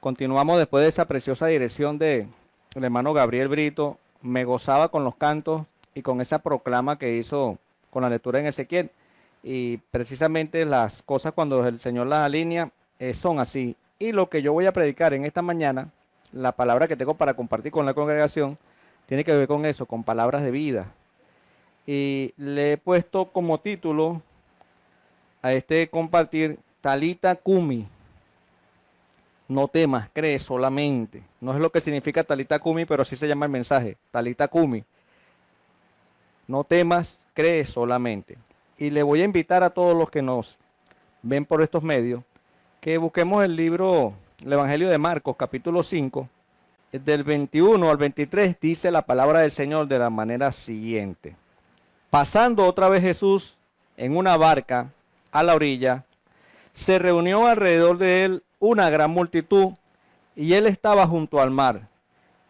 Continuamos después de esa preciosa dirección del hermano Gabriel Brito. Me gozaba con los cantos y con esa proclama que hizo con la lectura en Ezequiel. Y precisamente las cosas cuando el Señor las alinea son así. Y lo que yo voy a predicar en esta mañana, la palabra que tengo para compartir con la congregación, tiene que ver con eso, con palabras de vida. Y le he puesto como título a este compartir, Talita Cumi. No temas, cree solamente. No es lo que significa Talita Cumi, pero así se llama el mensaje, Talita Cumi. No temas, cree solamente. Y le voy a invitar a todos los que nos ven por estos medios, que busquemos el libro, el Evangelio de Marcos, capítulo 5, del 21 al 23, dice la palabra del Señor de la manera siguiente. Pasando otra vez Jesús en una barca a la orilla, se reunió alrededor de él una gran multitud, y él estaba junto al mar.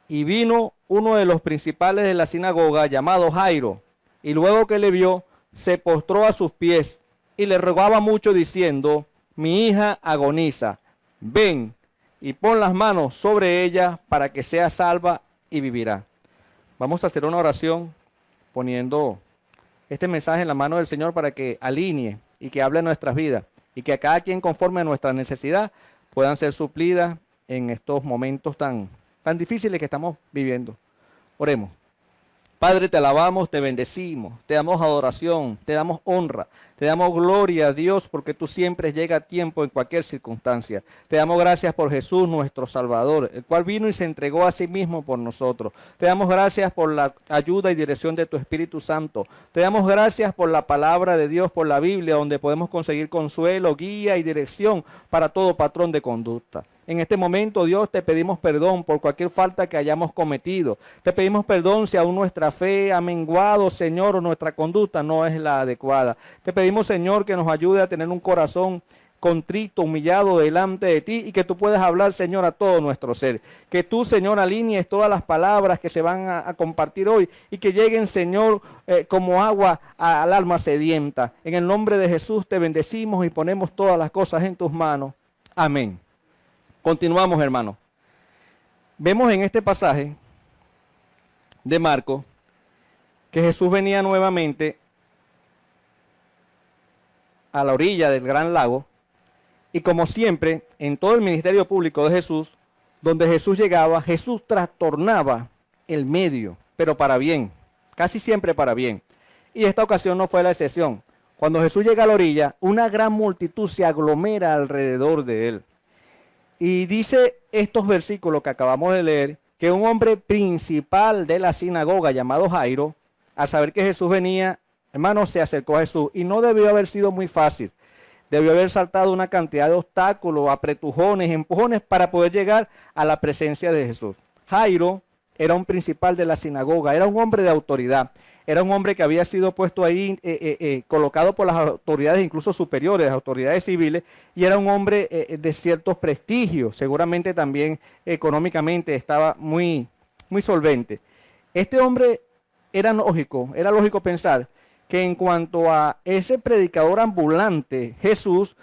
Y vino uno de los principales de la sinagoga, llamado Jairo, y luego que le vio, se postró a sus pies, y le rogaba mucho, diciendo: mi hija agoniza, ven y pon las manos sobre ella para que sea salva y vivirá. Vamos a hacer una oración poniendo este mensaje en la mano del Señor para que alinee y que hable en nuestras vidas, y que a cada quien conforme a nuestra necesidad puedan ser suplidas en estos momentos tan difíciles que estamos viviendo. Oremos. Padre, te alabamos, te bendecimos, te damos adoración, te damos honra, te damos gloria a Dios porque tú siempre llegas a tiempo en cualquier circunstancia. Te damos gracias por Jesús, nuestro Salvador, el cual vino y se entregó a sí mismo por nosotros. Te damos gracias por la ayuda y dirección de tu Espíritu Santo. Te damos gracias por la palabra de Dios, por la Biblia, donde podemos conseguir consuelo, guía y dirección para todo patrón de conducta. En este momento, Dios, te pedimos perdón por cualquier falta que hayamos cometido. Te pedimos perdón si aún nuestra fe ha menguado, Señor, o nuestra conducta no es la adecuada. Te pedimos, Señor, que nos ayude a tener un corazón contrito, humillado delante de ti, y que tú puedas hablar, Señor, a todo nuestro ser. Que tú, Señor, alinees todas las palabras que se van a compartir hoy y que lleguen, Señor, como agua al alma sedienta. En el nombre de Jesús te bendecimos y ponemos todas las cosas en tus manos. Amén. Continuamos, hermanos. Vemos en este pasaje de Marcos que Jesús venía nuevamente a la orilla del gran lago, y como siempre, en todo el ministerio público de Jesús, donde Jesús llegaba, Jesús trastornaba el medio, pero para bien, casi siempre para bien. Y esta ocasión no fue la excepción. Cuando Jesús llega a la orilla, una gran multitud se aglomera alrededor de él. Y dice estos versículos que acabamos de leer, que un hombre principal de la sinagoga llamado Jairo, al saber que Jesús venía, hermano, se acercó a Jesús, y no debió haber sido muy fácil. Debió haber saltado una cantidad de obstáculos, apretujones, empujones para poder llegar a la presencia de Jesús. Jairo era un principal de la sinagoga, era un hombre de autoridad, era un hombre que había sido puesto ahí, colocado por las autoridades incluso superiores, las autoridades civiles, y era un hombre de ciertos prestigios, seguramente también económicamente estaba muy solvente. Este hombre era lógico pensar que en cuanto a ese predicador ambulante, Jesús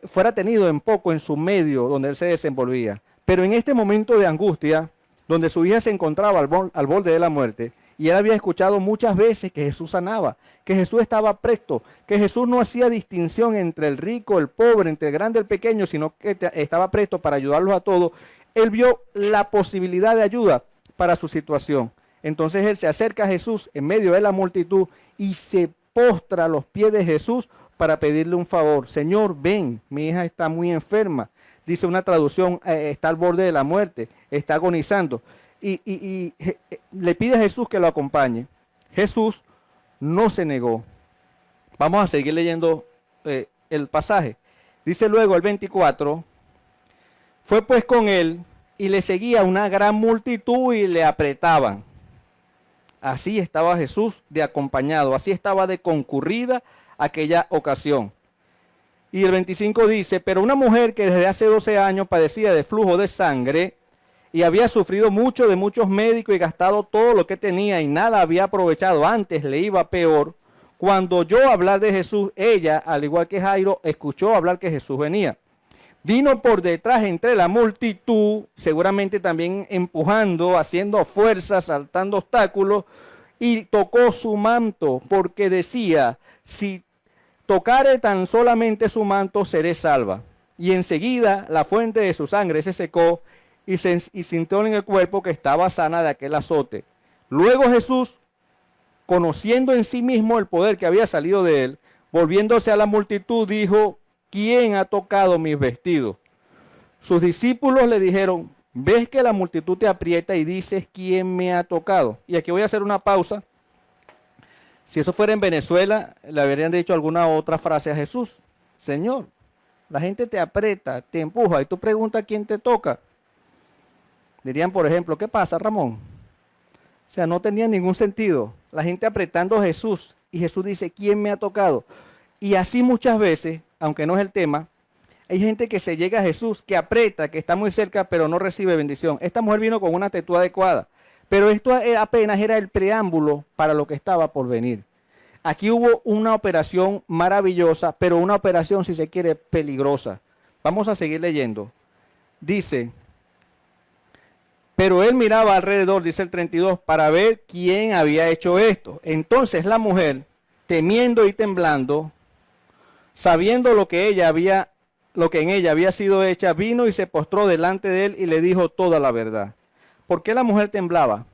fuera tenido en poco en su medio donde él se desenvolvía. Pero en este momento de angustia, donde su hija se encontraba al borde de la muerte, y él había escuchado muchas veces que Jesús sanaba, que Jesús estaba presto, que Jesús no hacía distinción entre el rico, el pobre, entre el grande y el pequeño, sino que estaba presto para ayudarlos a todos. Él vio la posibilidad de ayuda para su situación. Entonces él se acerca a Jesús en medio de la multitud y se postra a los pies de Jesús para pedirle un favor. Señor, ven, mi hija está muy enferma. Dice una traducción, está al borde de la muerte, está agonizando. Y le pide a Jesús que lo acompañe. Jesús no se negó. Vamos a seguir leyendo el pasaje. Dice luego el 24, fue pues con él y le seguía una gran multitud y le apretaban. Así estaba Jesús de acompañado, así estaba de concurrida aquella ocasión. Y el 25 dice, pero una mujer que desde hace 12 años padecía de flujo de sangre y había sufrido mucho de muchos médicos y gastado todo lo que tenía y nada había aprovechado, antes le iba peor, cuando oyó hablar de Jesús, ella, al igual que Jairo, escuchó hablar que Jesús venía. Vino por detrás entre la multitud, seguramente también empujando, haciendo fuerzas, saltando obstáculos, y tocó su manto, porque decía, si tocare tan solamente su manto, seré salva. Y enseguida la fuente de su sangre se secó y sintió en el cuerpo que estaba sana de aquel azote. Luego Jesús, conociendo en sí mismo el poder que había salido de él, volviéndose a la multitud, dijo, ¿quién ha tocado mis vestidos? Sus discípulos le dijeron, ¿ves que la multitud te aprieta y dices, ¿quién me ha tocado? Y aquí voy a hacer una pausa. Si eso fuera en Venezuela, le habrían dicho alguna otra frase a Jesús. Señor, la gente te aprieta, te empuja y tú preguntas quién te toca. Dirían, por ejemplo, ¿qué pasa, Ramón? O sea, no tenía ningún sentido. La gente apretando a Jesús y Jesús dice, ¿quién me ha tocado? Y así muchas veces, aunque no es el tema, hay gente que se llega a Jesús, que aprieta, que está muy cerca, pero no recibe bendición. Esta mujer vino con una actitud adecuada, pero esto apenas era el preámbulo para lo que estaba por venir. Aquí hubo una operación maravillosa, pero una operación, si se quiere, peligrosa. Vamos a seguir leyendo. Dice, pero él miraba alrededor, dice el 32, para ver quién había hecho esto. Entonces la mujer, temiendo y temblando, sabiendo lo que en ella había sido hecha, vino y se postró delante de él y le dijo toda la verdad. ¿Por qué la mujer temblaba?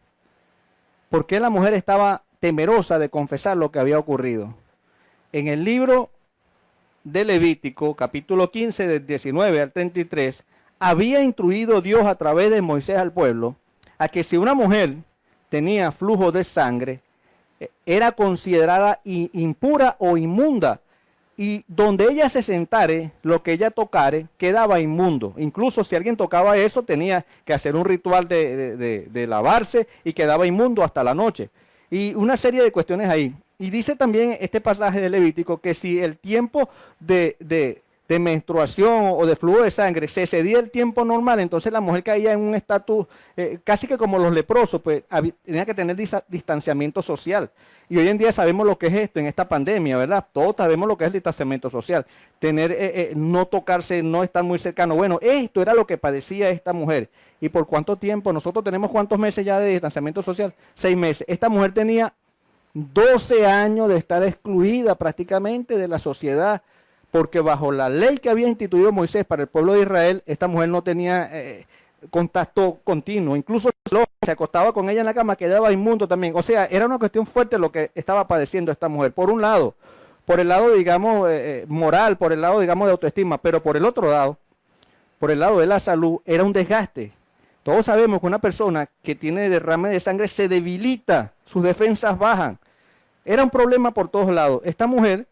¿Por qué la mujer estaba temerosa de confesar lo que había ocurrido? En el libro de Levítico, capítulo 15, del 19 al 33, había instruido Dios a través de Moisés al pueblo a que si una mujer tenía flujo de sangre, era considerada impura o inmunda. Y donde ella se sentare, lo que ella tocare, quedaba inmundo. Incluso si alguien tocaba eso, tenía que hacer un ritual de lavarse y quedaba inmundo hasta la noche. Y una serie de cuestiones ahí. Y dice también este pasaje de Levítico que si el tiempo de menstruación o de flujo de sangre se excedía el tiempo normal, entonces la mujer caía en un estatus casi que como los leprosos, pues tenía que tener distanciamiento social. Y hoy en día sabemos lo que es esto en esta pandemia, ¿verdad? Todos sabemos lo que es el distanciamiento social. Tener, no tocarse, no estar muy cercano. Bueno, esto era lo que padecía esta mujer. ¿Y por cuánto tiempo? Nosotros tenemos ¿cuántos meses ya de distanciamiento social? 6 meses. Esta mujer tenía 12 años de estar excluida prácticamente de la sociedad, porque bajo la ley que había instituido Moisés para el pueblo de Israel, esta mujer no tenía contacto continuo. Incluso se acostaba con ella en la cama, quedaba inmundo también. O sea, era una cuestión fuerte lo que estaba padeciendo esta mujer. Por un lado, por el lado, digamos, moral, por el lado, digamos, de autoestima, pero por el otro lado, por el lado de la salud, era un desgaste. Todos sabemos que una persona que tiene derrame de sangre se debilita, sus defensas bajan. Era un problema por todos lados. Esta mujer,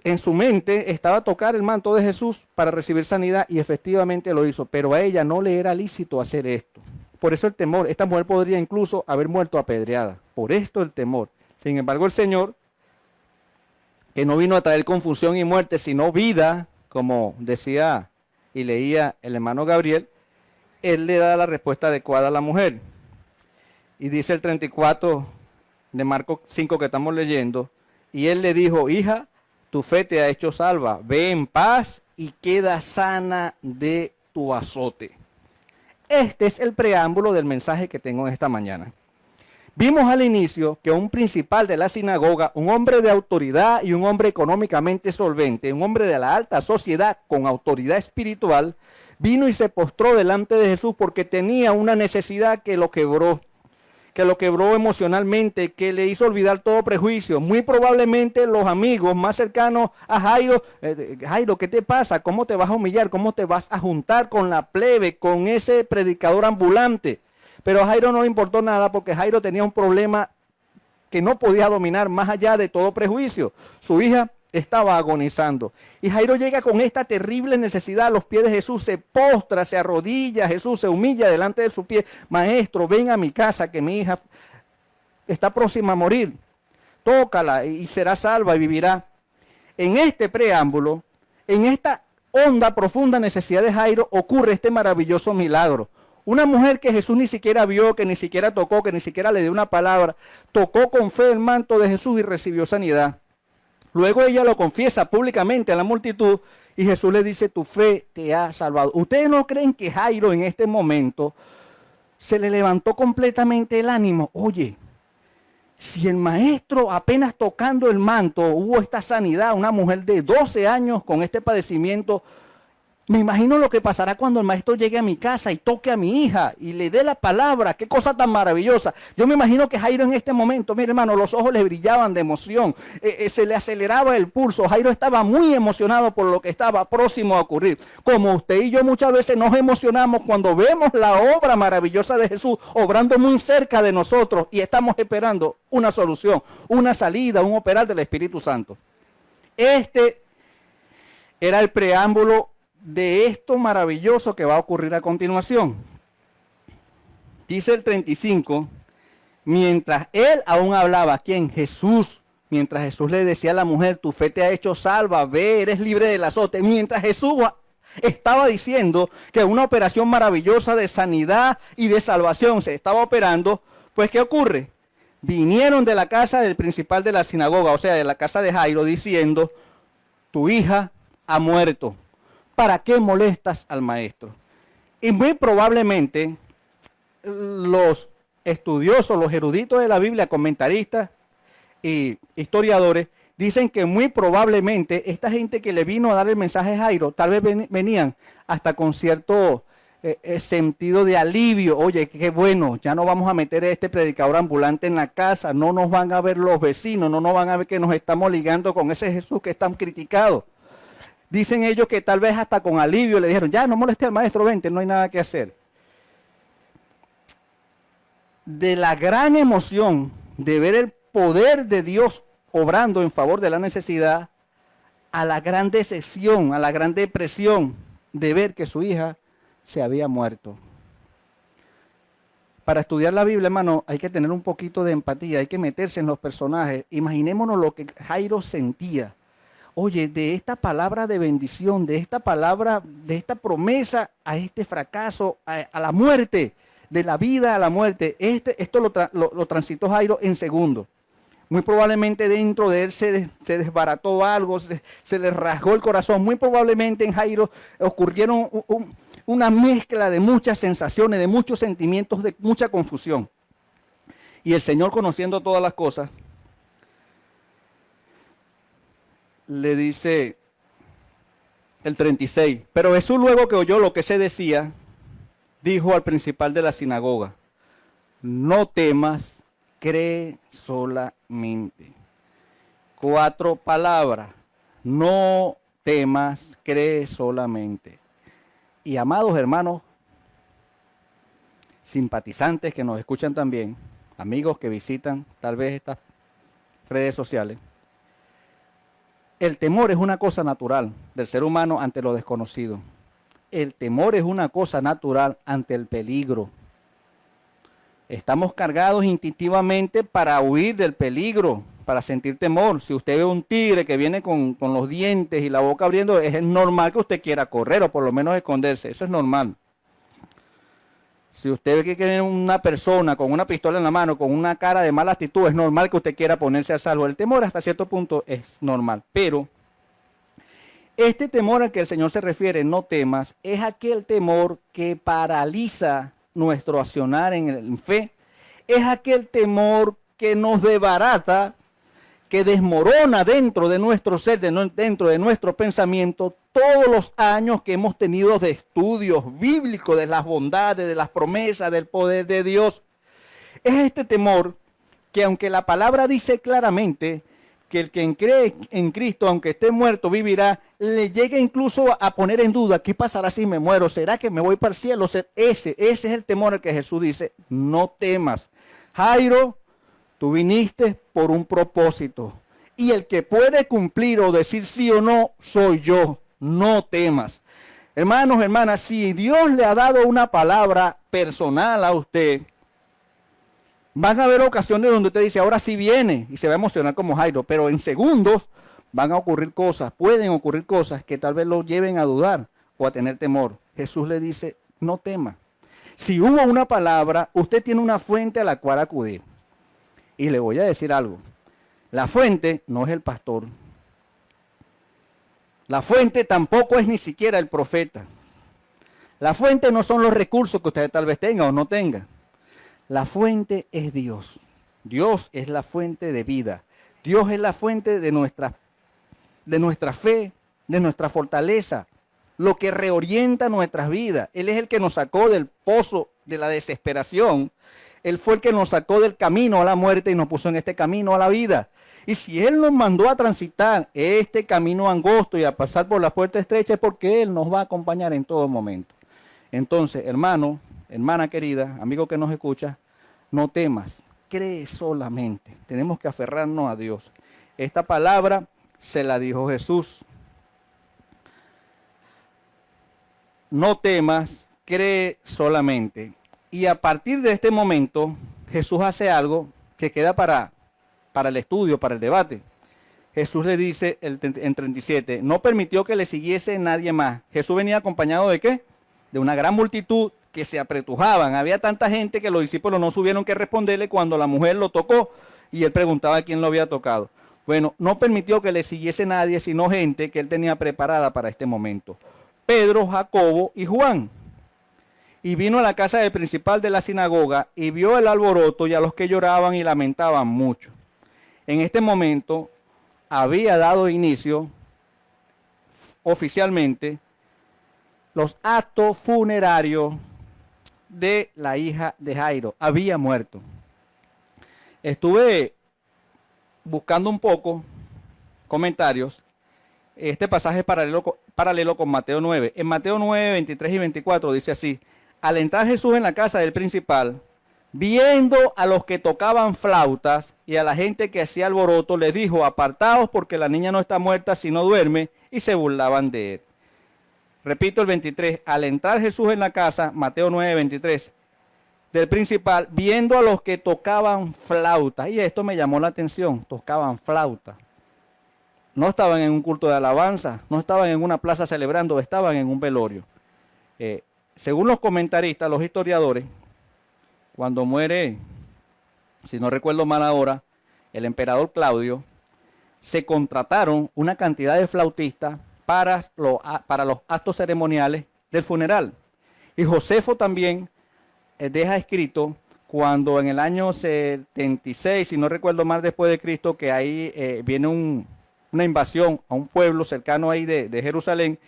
en su mente estaba a tocar el manto de Jesús para recibir sanidad y efectivamente lo hizo, pero a ella no le era lícito hacer esto. Por eso el temor, esta mujer podría incluso haber muerto apedreada, por esto el temor. Sin embargo, el Señor, que no vino a traer confusión y muerte, sino vida, como decía y leía el hermano Gabriel, Él le da la respuesta adecuada a la mujer. Y dice el 34 de Marcos 5 que estamos leyendo, y Él le dijo, hija, tu fe te ha hecho salva, ve en paz y queda sana de tu azote. Este es el preámbulo del mensaje que tengo esta mañana. Vimos al inicio que un principal de la sinagoga, un hombre de autoridad y un hombre económicamente solvente, un hombre de la alta sociedad con autoridad espiritual, vino y se postró delante de Jesús porque tenía una necesidad que lo quebró emocionalmente, que le hizo olvidar todo prejuicio. Muy probablemente los amigos más cercanos a Jairo, Jairo, ¿qué te pasa? ¿Cómo te vas a humillar? ¿Cómo te vas a juntar con la plebe, con ese predicador ambulante? Pero a Jairo no le importó nada porque Jairo tenía un problema que no podía dominar más allá de todo prejuicio. Su hija estaba agonizando. Y Jairo llega con esta terrible necesidad a los pies de Jesús, se postra, se arrodilla, Jesús se humilla delante de su pie. Maestro, ven a mi casa que mi hija está próxima a morir. Tócala y será salva y vivirá. En este preámbulo, en esta honda, profunda necesidad de Jairo, ocurre este maravilloso milagro. Una mujer que Jesús ni siquiera vio, que ni siquiera tocó, que ni siquiera le dio una palabra, tocó con fe el manto de Jesús y recibió sanidad. Luego ella lo confiesa públicamente a la multitud Y Jesús le dice, tu fe te ha salvado. ¿Ustedes no creen que Jairo en este momento se le levantó completamente el ánimo? Oye, si el maestro apenas tocando el manto hubo esta sanidad, una mujer de 12 años con este padecimiento, me imagino lo que pasará cuando el maestro llegue a mi casa y toque a mi hija y le dé la palabra. Qué cosa tan maravillosa. Yo me imagino que Jairo en este momento, mire hermano, los ojos le brillaban de emoción, se le aceleraba el pulso. Jairo estaba muy emocionado por lo que estaba próximo a ocurrir. Como usted y yo muchas veces nos emocionamos cuando vemos la obra maravillosa de Jesús obrando muy cerca de nosotros y estamos esperando una solución, una salida, un operar del Espíritu Santo. Este era el preámbulo de esto maravilloso que va a ocurrir a continuación. Dice el 35, mientras él aún hablaba, ¿quién? Jesús. Mientras Jesús le decía a la mujer, tu fe te ha hecho salva, ve, eres libre del azote. Mientras Jesús estaba diciendo que una operación maravillosa de sanidad y de salvación se estaba operando, pues ¿qué ocurre? Vinieron de la casa del principal de la sinagoga, o sea, de la casa de Jairo, diciendo, tu hija ha muerto. ¿Para qué molestas al maestro? Y muy probablemente los estudiosos, los eruditos de la Biblia, comentaristas y historiadores, dicen que muy probablemente esta gente que le vino a dar el mensaje a Jairo, tal vez venían hasta con cierto sentido de alivio. Oye, qué bueno, ya no vamos a meter a este predicador ambulante en la casa, no nos van a ver los vecinos, no nos van a ver que nos estamos ligando con ese Jesús que es tan criticado. Dicen ellos que tal vez hasta con alivio le dijeron, ya no moleste al maestro, vente, no hay nada que hacer. De la gran emoción de ver el poder de Dios obrando en favor de la necesidad, a la gran decepción, a la gran depresión de ver que su hija se había muerto. Para estudiar la Biblia, hermano, hay que tener un poquito de empatía, hay que meterse en los personajes. Imaginémonos lo que Jairo sentía. Oye, de esta palabra de bendición, de esta palabra, de esta promesa a este fracaso, a la muerte, de la vida a la muerte, esto lo transitó Jairo en segundos. Muy probablemente dentro de él se desbarató algo, se le rasgó el corazón. Muy probablemente en Jairo ocurrieron una mezcla de muchas sensaciones, de muchos sentimientos, de mucha confusión. Y el Señor, conociendo todas las cosas, le dice el 36, pero Jesús, luego que oyó lo que se decía, dijo al principal de la sinagoga, no temas, cree solamente. 4 palabras, no temas, cree solamente. Y amados hermanos, simpatizantes que nos escuchan también, amigos que visitan tal vez estas redes sociales, el temor es una cosa natural del ser humano ante lo desconocido. El temor es una cosa natural ante el peligro. Estamos cargados instintivamente para huir del peligro, para sentir temor. Si usted ve un tigre que viene con los dientes y la boca abriendo, es normal que usted quiera correr o por lo menos esconderse. Eso es normal. Si usted ve que viene una persona con una pistola en la mano, con una cara de mala actitud, es normal que usted quiera ponerse a salvo. El temor hasta cierto punto es normal. Pero este temor al que el Señor se refiere, no temas, es aquel temor que paraliza nuestro accionar en fe. Es aquel temor que nos desbarata, que desmorona dentro de nuestro ser, dentro de nuestro pensamiento, todos los años que hemos tenido de estudios bíblicos, de las bondades, de las promesas, del poder de Dios. Es este temor que, aunque la palabra dice claramente que el que cree en Cristo, aunque esté muerto, vivirá, le llega incluso a poner en duda, ¿qué pasará si me muero? ¿Será que me voy para el cielo? Ese es el temor al que Jesús dice, no temas. Jairo, tú viniste por un propósito. Y el que puede cumplir o decir sí o no, soy yo. No temas. Hermanos, hermanas, si Dios le ha dado una palabra personal a usted, van a haber ocasiones donde usted dice, ahora sí viene, y se va a emocionar como Jairo, pero en segundos van a ocurrir cosas, pueden ocurrir cosas que tal vez lo lleven a dudar o a tener temor. Jesús le dice, no tema. Si hubo una palabra, usted tiene una fuente a la cual acudir. Y le voy a decir algo. La fuente no es el pastor. La fuente tampoco es ni siquiera el profeta. La fuente no son los recursos que usted tal vez tenga o no tenga. La fuente es Dios. Dios es la fuente de vida. Dios es la fuente de nuestra fe, de nuestra fortaleza, lo que reorienta nuestras vidas. Él es el que nos sacó del pozo de la desesperación. Él fue el que nos sacó del camino a la muerte y nos puso en este camino a la vida. Y si Él nos mandó a transitar este camino angosto y a pasar por la puerta estrecha, es porque Él nos va a acompañar en todo momento. Entonces, hermano, hermana querida, amigo que nos escucha, no temas, cree solamente. Tenemos que aferrarnos a Dios. Esta palabra se la dijo Jesús. No temas, cree solamente. Y a partir de este momento, Jesús hace algo que queda para el estudio, para el debate. Jesús le dice en 37, no permitió que le siguiese nadie más. Jesús venía acompañado ¿de qué? De una gran multitud que se apretujaban. Había tanta gente que los discípulos no supieron qué responderle cuando la mujer lo tocó y él preguntaba a quién lo había tocado. Bueno, no permitió que le siguiese nadie, sino gente que él tenía preparada para este momento. Pedro, Jacobo y Juan. Y vino a la casa del principal de la sinagoga y vio el alboroto y a los que lloraban y lamentaban mucho. En este momento había dado inicio oficialmente los actos funerarios de la hija de Jairo. Había muerto. Estuve buscando un poco comentarios. Este pasaje es paralelo con Mateo 9. En Mateo 9, 23 y 24 dice así: al entrar Jesús en la casa del principal, viendo a los que tocaban flautas y a la gente que hacía alboroto, les dijo: apartaos porque la niña no está muerta sino duerme, y se burlaban de él. Repito el 23, al entrar Jesús en la casa, Mateo 9, 23, del principal, viendo a los que tocaban flautas, y esto me llamó la atención, tocaban flauta. No estaban en un culto de alabanza, no estaban en una plaza celebrando, estaban en un velorio. Según los comentaristas, los historiadores, cuando muere, si no recuerdo mal ahora, el emperador Claudio, se contrataron una cantidad de flautistas para los actos ceremoniales del funeral. Y Josefo también deja escrito cuando en el año 76, si no recuerdo mal después de Cristo, que ahí viene una invasión a un pueblo cercano ahí de Jerusalén,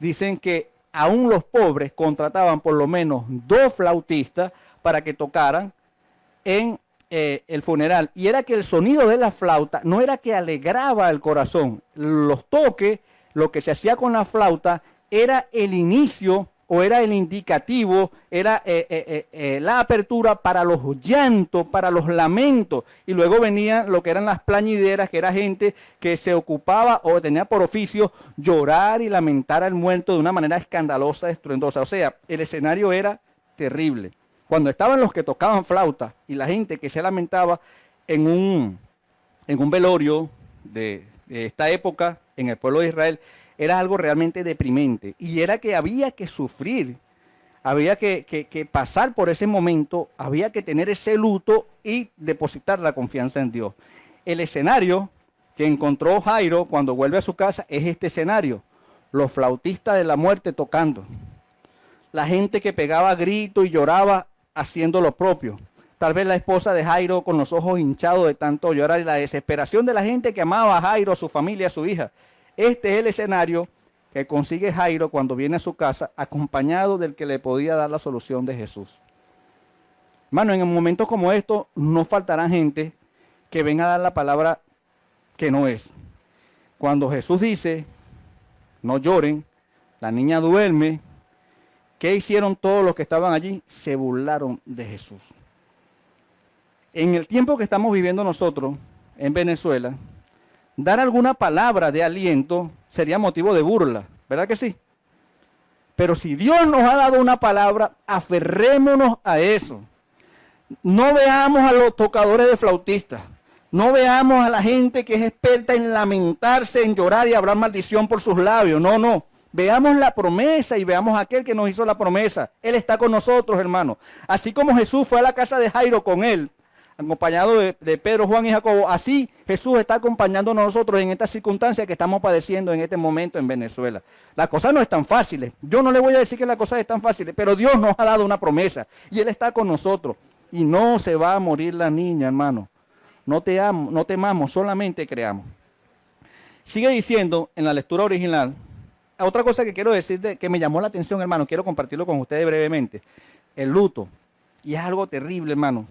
dicen que aún los pobres contrataban por lo menos 2 flautistas para que tocaran en el funeral. Y era que el sonido de la flauta no era que alegraba el corazón. Los toques, lo que se hacía con la flauta, era el inicio o era el indicativo, era la apertura para los llantos, para los lamentos. Y luego venían lo que eran las plañideras, que era gente que se ocupaba o tenía por oficio llorar y lamentar al muerto de una manera escandalosa, estruendosa. O sea, el escenario era terrible. Cuando estaban los que tocaban flauta y la gente que se lamentaba en un velorio de esta época en el pueblo de Israel, era algo realmente deprimente. Y era que había que sufrir, había que pasar por ese momento, había que tener ese luto y depositar la confianza en Dios. El escenario que encontró Jairo cuando vuelve a su casa es este escenario. Los flautistas de la muerte tocando. La gente que pegaba gritos y lloraba haciendo lo propio. Tal vez la esposa de Jairo con los ojos hinchados de tanto llorar y la desesperación de la gente que amaba a Jairo, a su familia, a su hija. Este es el escenario que consigue Jairo cuando viene a su casa, acompañado del que le podía dar la solución de Jesús. Hermano, en momentos como estos no faltará gente que venga a dar la palabra que no es. Cuando Jesús dice, no lloren, la niña duerme, ¿qué hicieron todos los que estaban allí? Se burlaron de Jesús. En el tiempo que estamos viviendo nosotros en Venezuela, dar alguna palabra de aliento sería motivo de burla, ¿verdad que sí? Pero si Dios nos ha dado una palabra, aferrémonos a eso. No veamos a los tocadores de flautistas, no veamos a la gente que es experta en lamentarse, en llorar y hablar maldición por sus labios, no. Veamos la promesa y veamos a aquel que nos hizo la promesa. Él está con nosotros, hermano. Así como Jesús fue a la casa de Jairo con él, acompañado de Pedro, Juan y Jacobo. Así Jesús está acompañándonos a nosotros en estas circunstancias que estamos padeciendo en este momento en Venezuela. Las cosas no están fáciles. Yo no le voy a decir que las cosas están fáciles, pero Dios nos ha dado una promesa y Él está con nosotros. Y no se va a morir la niña, hermano. No temamos, solamente creamos. Sigue diciendo en la lectura original, otra cosa que quiero decir que me llamó la atención, hermano, quiero compartirlo con ustedes brevemente. El luto. Y es algo terrible, hermano.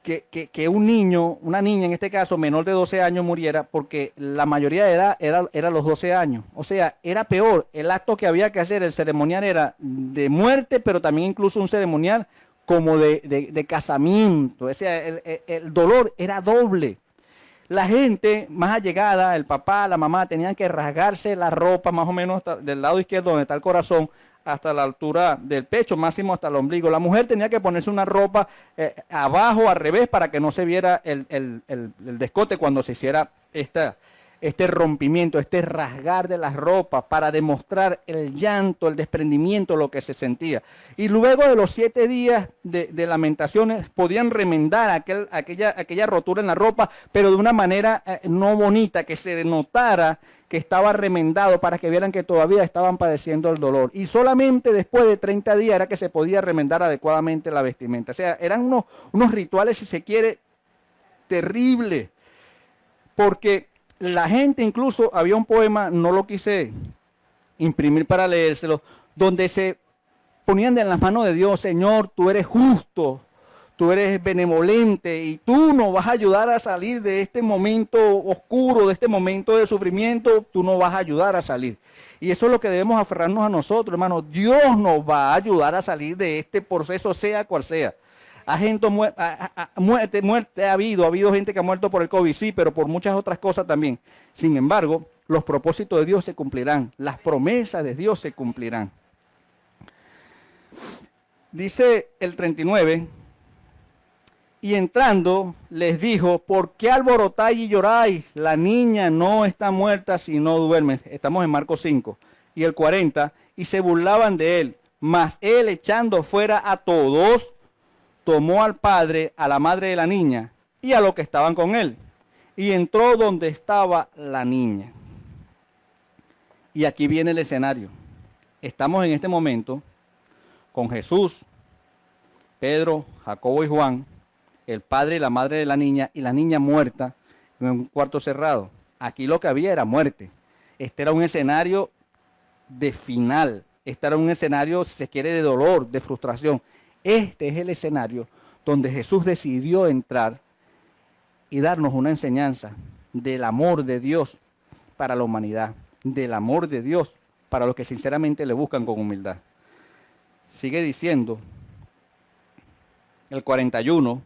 Que un niño, una niña en este caso, menor de 12 años muriera, porque la mayoría de edad era los 12 años. O sea, era peor. El acto que había que hacer, el ceremonial era de muerte, pero también incluso un ceremonial como de casamiento. O sea, el dolor era doble. La gente más allegada, el papá, la mamá, tenían que rasgarse la ropa más o menos del lado izquierdo donde está el corazón, hasta la altura del pecho, máximo hasta el ombligo. La mujer tenía que ponerse una ropa abajo, al revés, para que no se viera el descote cuando se hiciera este rompimiento, este rasgar de las ropas, para demostrar el llanto, el desprendimiento, lo que se sentía. Y luego de los 7 días de lamentaciones, podían remendar aquella rotura en la ropa, pero de una manera no bonita, que se notara que estaba remendado, para que vieran que todavía estaban padeciendo el dolor. Y solamente después de 30 días era que se podía remendar adecuadamente la vestimenta. O sea, eran unos rituales, si se quiere, terribles. Porque la gente, incluso había un poema, no lo quise imprimir para leérselo, donde se ponían en las manos de Dios: Señor, tú eres justo, tú eres benevolente y tú nos vas a ayudar a salir de este momento oscuro, de este momento de sufrimiento, tú nos vas a ayudar a salir. Y eso es lo que debemos aferrarnos a nosotros, hermanos. Dios nos va a ayudar a salir de este proceso, sea cual sea. Muerte ha habido gente que ha muerto por el COVID, sí, pero por muchas otras cosas también. Sin embargo, los propósitos de Dios se cumplirán, las promesas de Dios se cumplirán. Dice el 39, y entrando les dijo: ¿por qué alborotáis y lloráis? La niña no está muerta, sino duerme. Estamos en Marcos 5. Y el 40, y se burlaban de él, mas él, echando fuera a todos, tomó al padre, a la madre de la niña y a los que estaban con él, y entró donde estaba la niña. Y aquí viene el escenario. Estamos en este momento con Jesús, Pedro, Jacobo y Juan, el padre y la madre de la niña, y la niña muerta en un cuarto cerrado. Aquí lo que había era muerte. Este era un escenario de final. Este era un escenario, si se quiere, de dolor, de frustración. Este es el escenario donde Jesús decidió entrar y darnos una enseñanza del amor de Dios para la humanidad, del amor de Dios para los que sinceramente le buscan con humildad. Sigue diciendo el 41,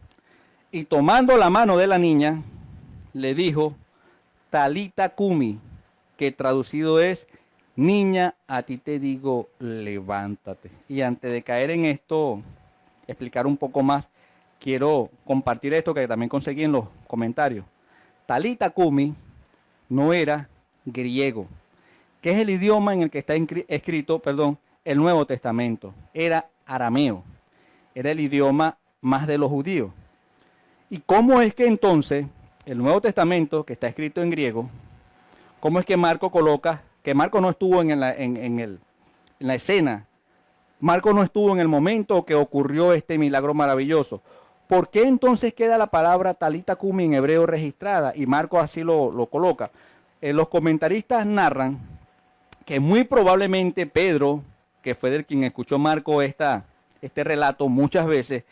y tomando la mano de la niña, le dijo: Talita Cumi, que traducido es: niña, a ti te digo, levántate. Y antes de caer en esto, explicar un poco más, quiero compartir esto que también conseguí en los comentarios. Talita Cumi no era griego, que es el idioma en el que está escrito, el Nuevo Testamento. Era arameo, era el idioma más de los judíos. ¿Y cómo es que entonces el Nuevo Testamento, que está escrito en griego, cómo es que Marco coloca que Marco no estuvo en la escena? Marco no estuvo en el momento que ocurrió este milagro maravilloso. ¿Por qué entonces queda la palabra Talita Cumi en hebreo registrada? Y Marco así lo coloca. Los comentaristas narran que muy probablemente Pedro, que fue del quien escuchó Marco este relato muchas veces,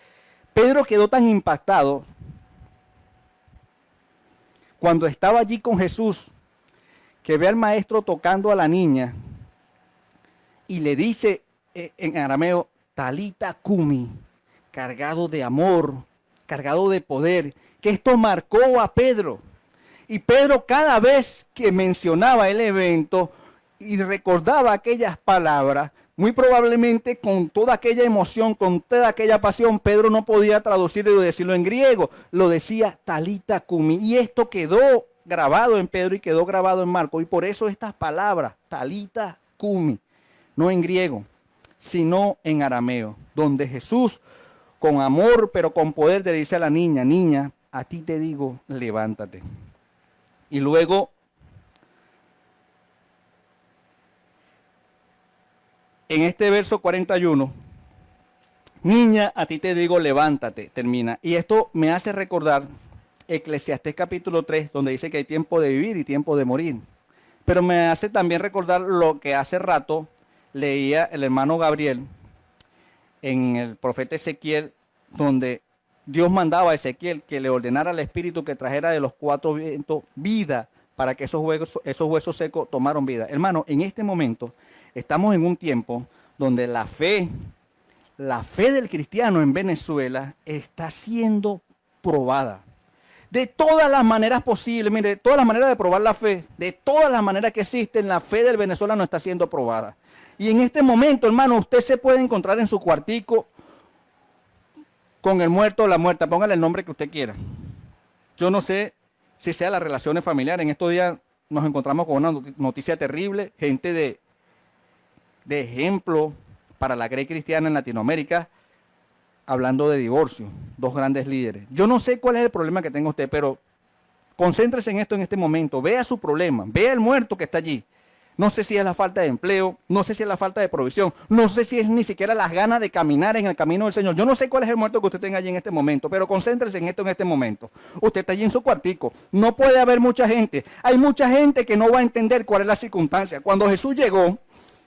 Pedro quedó tan impactado cuando estaba allí con Jesús, que ve al maestro tocando a la niña y le dice en arameo: Talita Cumi, cargado de amor, cargado de poder, que esto marcó a Pedro. Y Pedro, cada vez que mencionaba el evento y recordaba aquellas palabras, muy probablemente con toda aquella emoción, con toda aquella pasión, Pedro no podía traducirlo y decirlo en griego, lo decía Talita Cumi. Y esto quedó grabado en Pedro y quedó grabado en Marco. Y por eso estas palabras, Talita Cumi, no en griego, sino en arameo, donde Jesús con amor, pero con poder, le dice a la niña, niña, a ti te digo, levántate. Y luego, en este verso 41, niña, a ti te digo, levántate, termina. Y esto me hace recordar Eclesiastés capítulo 3, donde dice que hay tiempo de vivir y tiempo de morir. Pero me hace también recordar lo que hace rato leía el hermano Gabriel en el profeta Ezequiel, donde Dios mandaba a Ezequiel que le ordenara al Espíritu que trajera de los cuatro vientos vida para que esos huesos secos tomaron vida. Hermano, en este momento estamos en un tiempo donde la fe del cristiano en Venezuela está siendo probada. De todas las maneras posibles, mire, de todas las maneras de probar la fe, de todas las maneras que existen, la fe del venezolano está siendo probada. Y en este momento, hermano, usted se puede encontrar en su cuartico con el muerto o la muerta, póngale el nombre que usted quiera. Yo no sé si sea las relaciones familiares. En estos días nos encontramos con una noticia terrible, gente de ejemplo para la grey cristiana en Latinoamérica, hablando de divorcio, dos grandes líderes. Yo no sé cuál es el problema que tenga usted, pero concéntrese en esto en este momento, vea su problema, vea el muerto que está allí. No sé si es la falta de empleo, no sé si es la falta de provisión, no sé si es ni siquiera las ganas de caminar en el camino del Señor. Yo no sé cuál es el muerto que usted tenga allí en este momento, pero concéntrese en esto en este momento. Usted está allí en su cuartico, no puede haber mucha gente. Hay mucha gente que no va a entender cuál es la circunstancia. Cuando Jesús llegó,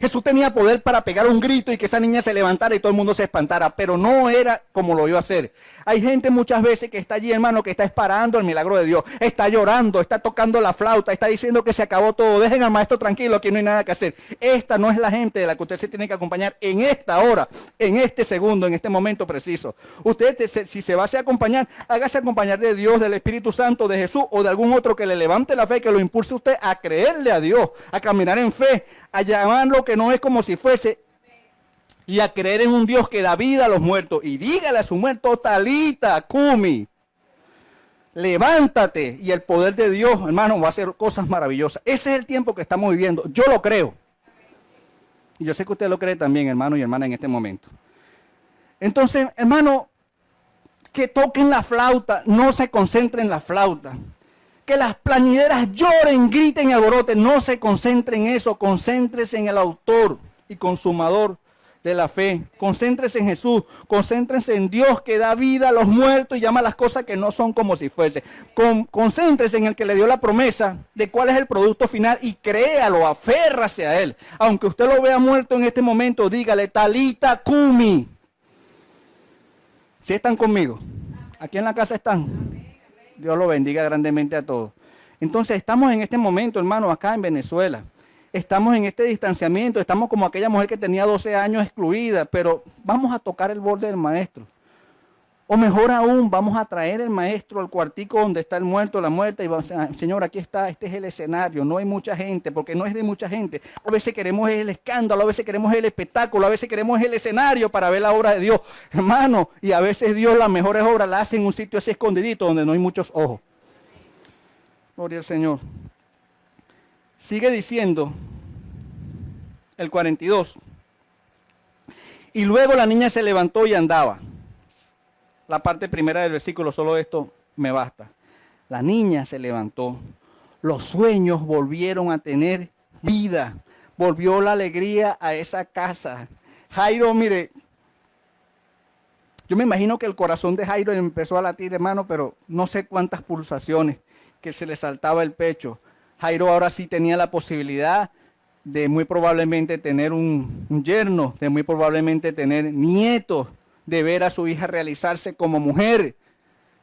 Jesús tenía poder para pegar un grito y que esa niña se levantara y todo el mundo se espantara, pero no era como lo iba a hacer. Hay gente muchas veces que está allí, hermano, que está esperando el milagro de Dios, está llorando, está tocando la flauta, está diciendo que se acabó todo, dejen al maestro tranquilo, aquí no hay nada que hacer. Esta no es la gente de la que usted se tiene que acompañar en esta hora, en este segundo, en este momento preciso. Usted, si se va a hacer acompañar, hágase acompañar de Dios, del Espíritu Santo, de Jesús o de algún otro que le levante la fe, que lo impulse a usted a creerle a Dios, a caminar en fe, a llamarlo que no es como si fuese, y a creer en un Dios que da vida a los muertos. Y dígale a su muerto, Talita, Kumi, levántate. Y el poder de Dios, hermano, va a hacer cosas maravillosas. Ese es el tiempo que estamos viviendo. Yo lo creo. Y yo sé que usted lo cree también, hermano y hermana, en este momento. Entonces, hermano, que toquen la flauta, no se concentren en la flauta. Que las plañideras lloren, griten y alboroten. No se concentren en eso, concéntrese en el autor y consumador de la fe. Concéntrese en Jesús, concéntrese en Dios que da vida a los muertos y llama a las cosas que no son como si fuese. Concéntrese en el que le dio la promesa de cuál es el producto final y créalo, aférrase a él. Aunque usted lo vea muerto en este momento, dígale, Talita Kumi. ¿Sí están conmigo? ¿Aquí en la casa están? Dios lo bendiga grandemente a todos. Entonces estamos en este momento, hermano, acá en Venezuela. Estamos en este distanciamiento, estamos como aquella mujer que tenía 12 años excluida, pero vamos a tocar el borde del maestro. O mejor aún, vamos a traer el maestro al cuartico donde está el muerto, la muerta, y vamos a decir, Señor, aquí está, este es el escenario, no hay mucha gente, porque no es de mucha gente. A veces queremos el escándalo, a veces queremos el espectáculo, a veces queremos el escenario para ver la obra de Dios. Hermano, y a veces Dios las mejores obras las hace en un sitio así escondidito donde no hay muchos ojos. Gloria al Señor. Sigue diciendo el 42. Y luego la niña se levantó y andaba. La parte primera del versículo, solo esto me basta. La niña se levantó. Los sueños volvieron a tener vida. Volvió la alegría a esa casa. Jairo, mire, yo me imagino que el corazón de Jairo empezó a latir, hermano, pero no sé cuántas pulsaciones, que se le saltaba el pecho. Jairo ahora sí tenía la posibilidad de muy probablemente tener un yerno, de muy probablemente tener nietos, de ver a su hija realizarse como mujer.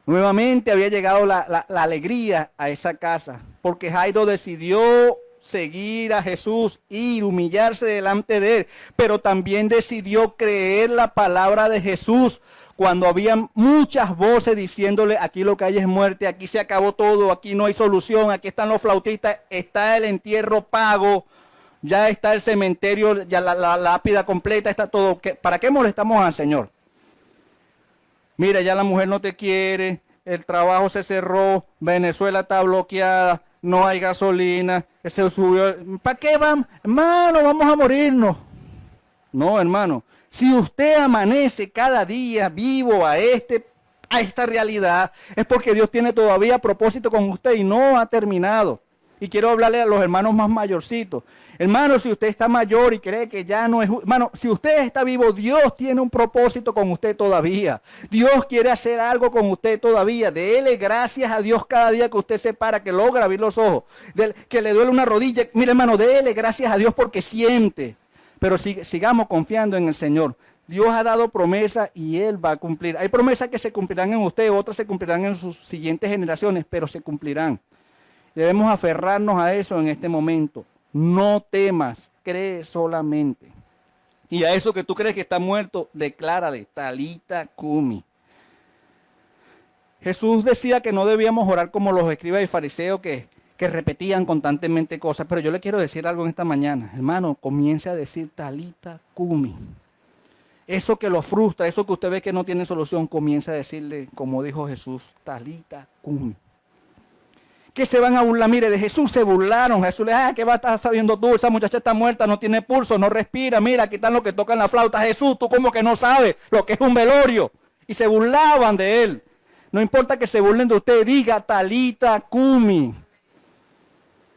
Nuevamente había llegado la alegría a esa casa, porque Jairo decidió seguir a Jesús y humillarse delante de él, pero también decidió creer la palabra de Jesús cuando había muchas voces diciéndole, aquí lo que hay es muerte, aquí se acabó todo, aquí no hay solución, aquí están los flautistas, está el entierro pago, ya está el cementerio, ya la lápida completa, está todo. ¿Para qué molestamos al Señor? Mira, ya la mujer no te quiere, el trabajo se cerró, Venezuela está bloqueada, no hay gasolina, se subió. ¿Para qué van? Hermano, vamos a morirnos. No, hermano, Si usted amanece cada día vivo a esta realidad, es porque Dios tiene todavía propósito con usted y no ha terminado. Y quiero hablarle a los hermanos más mayorcitos. Hermano, si usted está mayor y cree que ya no es... Hermano, si usted está vivo, Dios tiene un propósito con usted todavía. Dios quiere hacer algo con usted todavía. Dele gracias a Dios cada día que usted se para, que logra abrir los ojos, que le duele una rodilla. Mire, hermano, dele gracias a Dios porque siente. Pero sigamos confiando en el Señor. Dios ha dado promesas y Él va a cumplir. Hay promesas que se cumplirán en usted, otras se cumplirán en sus siguientes generaciones, pero se cumplirán. Debemos aferrarnos a eso en este momento. No temas, cree solamente. Y a eso que tú crees que está muerto, declárale, Talita Cumi. Jesús decía que no debíamos orar como los escribas y fariseos que repetían constantemente cosas, pero yo le quiero decir algo en esta mañana. Hermano, comience a decir Talita Cumi. Eso que lo frustra, eso que usted ve que no tiene solución, comience a decirle, como dijo Jesús, Talita Cumi. Que se van a burlar, mire, de Jesús se burlaron. Jesús le dijo, ¿qué vas a estar sabiendo tú? Esa muchacha está muerta, no tiene pulso, no respira. Mira, aquí están los que tocan la flauta. Jesús, tú como que no sabes lo que es un velorio. Y se burlaban de él. No importa que se burlen de usted, diga Talita Cumi.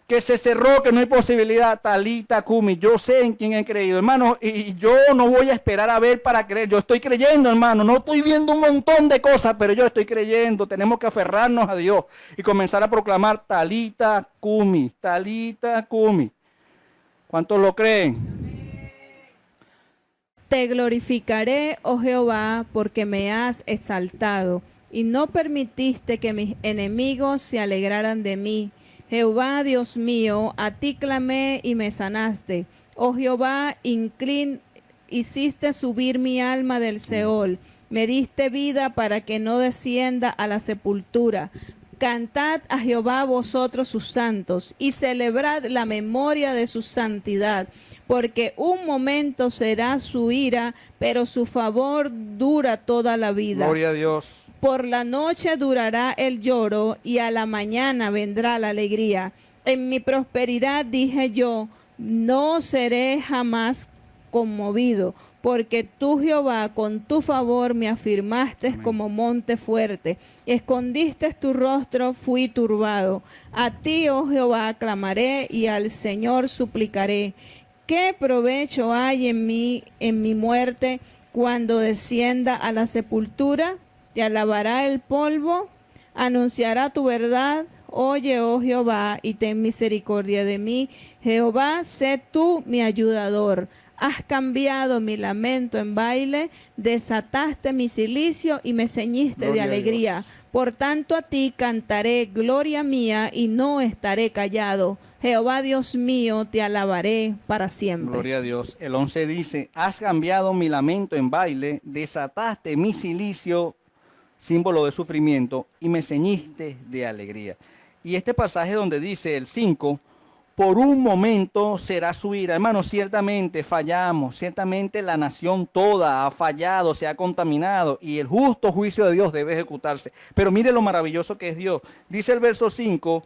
Que se cerró, que no hay posibilidad, Talita Cumi. Yo sé en quién he creído, hermano, y yo no voy a esperar a ver para creer. Yo estoy creyendo, hermano, no estoy viendo un montón de cosas, pero yo estoy creyendo. Tenemos que aferrarnos a Dios y comenzar a proclamar Talita Cumi, Talita Cumi. ¿Cuántos lo creen? Te glorificaré, oh Jehová, porque me has exaltado y no permitiste que mis enemigos se alegraran de mí. Jehová, Dios mío, a ti clamé y me sanaste. Oh Jehová, hiciste subir mi alma del Seol. Me diste vida para que no descienda a la sepultura. Cantad a Jehová vosotros sus santos y celebrad la memoria de su santidad. Porque un momento será su ira, pero su favor dura toda la vida. Gloria a Dios. Por la noche durará el lloro y a la mañana vendrá la alegría. En mi prosperidad dije yo, no seré jamás conmovido, porque tú, Jehová, con tu favor me afirmaste Amén. como monte fuerte. Escondiste tu rostro, fui turbado. A ti, oh Jehová, clamaré y al Señor suplicaré. ¿Qué provecho hay en mi muerte cuando descienda a la sepultura? Te alabará el polvo, anunciará tu verdad. Oye, oh Jehová, y ten misericordia de mí. Jehová, sé tú mi ayudador. Has cambiado mi lamento en baile, desataste mi cilicio y me ceñiste de alegría. Por tanto a ti cantaré gloria mía y no estaré callado. Jehová Dios mío, te alabaré para siempre. Gloria a Dios. El 11 dice, has cambiado mi lamento en baile, desataste mi cilicio, símbolo de sufrimiento, y me ceñiste de alegría. Y este pasaje donde dice el 5, por un momento será su ira. Hermano, ciertamente fallamos, ciertamente la nación toda ha fallado, se ha contaminado, y el justo juicio de Dios debe ejecutarse. Pero mire lo maravilloso que es Dios. Dice el verso 5,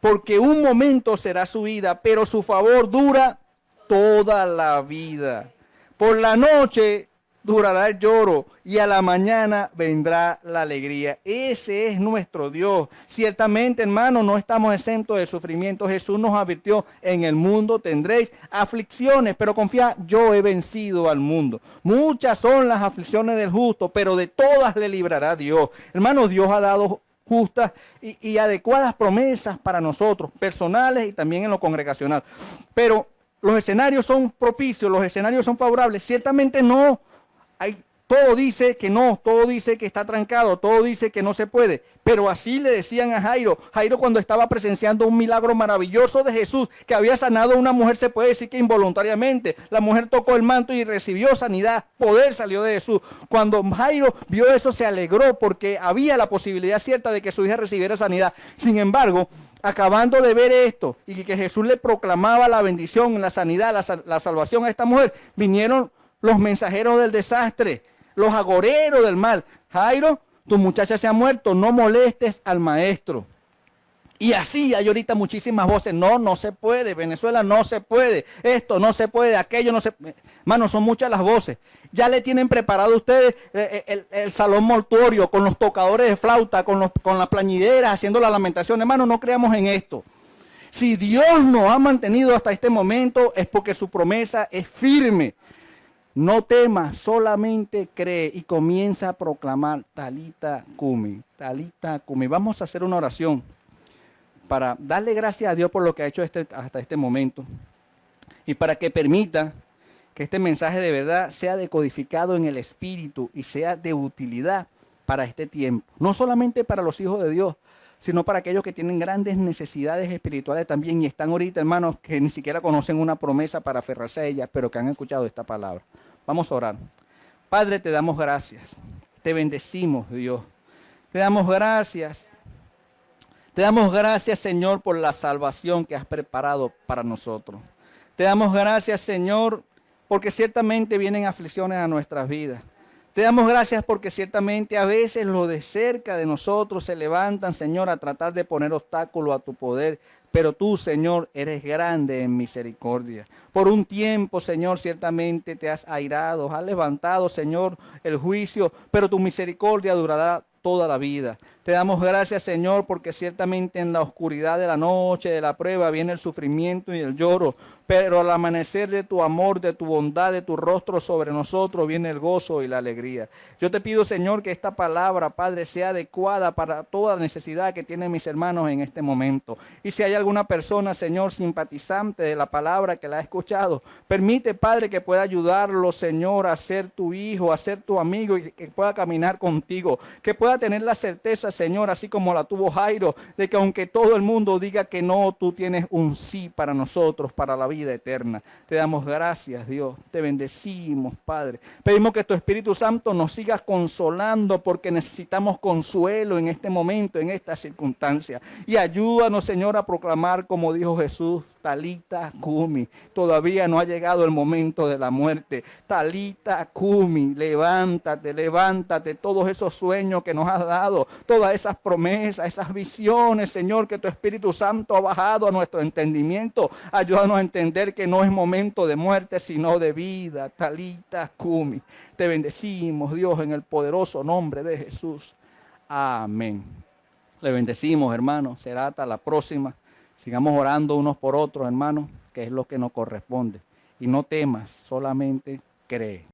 porque un momento será su ira, pero su favor dura toda la vida. Por la noche durará el lloro y a la mañana vendrá la alegría. Ese es nuestro Dios. Ciertamente, hermano, no estamos exentos de sufrimiento. Jesús nos advirtió, en el mundo tendréis aflicciones, pero confía, yo he vencido al mundo. Muchas son las aflicciones del justo, pero de todas le librará Dios. Hermano, Dios ha dado justas y adecuadas promesas para nosotros, personales y también en lo congregacional. Pero los escenarios son propicios, los escenarios son favorables. Ciertamente no. Todo dice que no, todo dice que está trancado, todo dice que no se puede. Pero así le decían a Jairo. Jairo, cuando estaba presenciando un milagro maravilloso de Jesús, que había sanado a una mujer, se puede decir que involuntariamente. La mujer tocó el manto y recibió sanidad. Poder salió de Jesús. Cuando Jairo vio eso, se alegró porque había la posibilidad cierta de que su hija recibiera sanidad. Sin embargo, acabando de ver esto y que Jesús le proclamaba la bendición, la sanidad, la salvación a esta mujer, vinieron los mensajeros del desastre, los agoreros del mal. Jairo, tu muchacha se ha muerto, no molestes al maestro. Y así hay ahorita muchísimas voces. No, no se puede. Venezuela no se puede. Esto no se puede. Aquello no se puede. Hermano, son muchas las voces. Ya le tienen preparado a ustedes el salón mortuorio con los tocadores de flauta, con las plañideras, haciendo la lamentación. Hermano, no creamos en esto. Si Dios nos ha mantenido hasta este momento es porque su promesa es firme. No temas, solamente cree y comienza a proclamar Talita Cumi. Talita Cumi. Vamos a hacer una oración para darle gracias a Dios por lo que ha hecho hasta este momento y para que permita que este mensaje de verdad sea decodificado en el Espíritu y sea de utilidad para este tiempo. No solamente para los hijos de Dios, sino para aquellos que tienen grandes necesidades espirituales también y están ahorita, hermanos, que ni siquiera conocen una promesa para aferrarse a ella, pero que han escuchado esta palabra. Vamos a orar. Padre, te damos gracias. Te bendecimos, Dios. Te damos gracias. Te damos gracias, Señor, por la salvación que has preparado para nosotros. Te damos gracias, Señor, porque ciertamente vienen aflicciones a nuestras vidas. Te damos gracias porque ciertamente a veces los de cerca de nosotros se levantan, Señor, a tratar de poner obstáculo a tu poder. Pero tú, Señor, eres grande en misericordia. Por un tiempo, Señor, ciertamente te has airado, has levantado, Señor, el juicio, pero tu misericordia durará toda la vida. Te damos gracias, Señor, porque ciertamente en la oscuridad de la noche, de la prueba, viene el sufrimiento y el lloro, pero al amanecer de tu amor, de tu bondad, de tu rostro sobre nosotros, viene el gozo y la alegría. Yo te pido, Señor, que esta palabra, Padre, sea adecuada para toda necesidad que tienen mis hermanos en este momento. Y si hay alguna persona, Señor, simpatizante de la palabra que la ha escuchado, permite, Padre, que pueda ayudarlo, Señor, a ser tu hijo, a ser tu amigo y que pueda caminar contigo, que pueda tener la certeza, Señor, así como la tuvo Jairo, de que aunque todo el mundo diga que no, tú tienes un sí para nosotros, para la vida eterna. Te damos gracias, Dios. Te bendecimos, Padre. Pedimos que tu Espíritu Santo nos siga consolando porque necesitamos consuelo en este momento, en esta circunstancia. Y ayúdanos, Señor, a proclamar, como dijo Jesús, Talita Cumi. Todavía no ha llegado el momento de la muerte. Talita Cumi, levántate, levántate. Todos esos sueños que nos has dado, todas esas promesas, esas visiones, Señor, que tu Espíritu Santo ha bajado a nuestro entendimiento. Ayúdanos a entender que no es momento de muerte, sino de vida. Talita Cumi. Te bendecimos, Dios, en el poderoso nombre de Jesús. Amén. Le bendecimos, hermanos. Será hasta la próxima. Sigamos orando unos por otros, hermanos, que es lo que nos corresponde. Y no temas, solamente cree.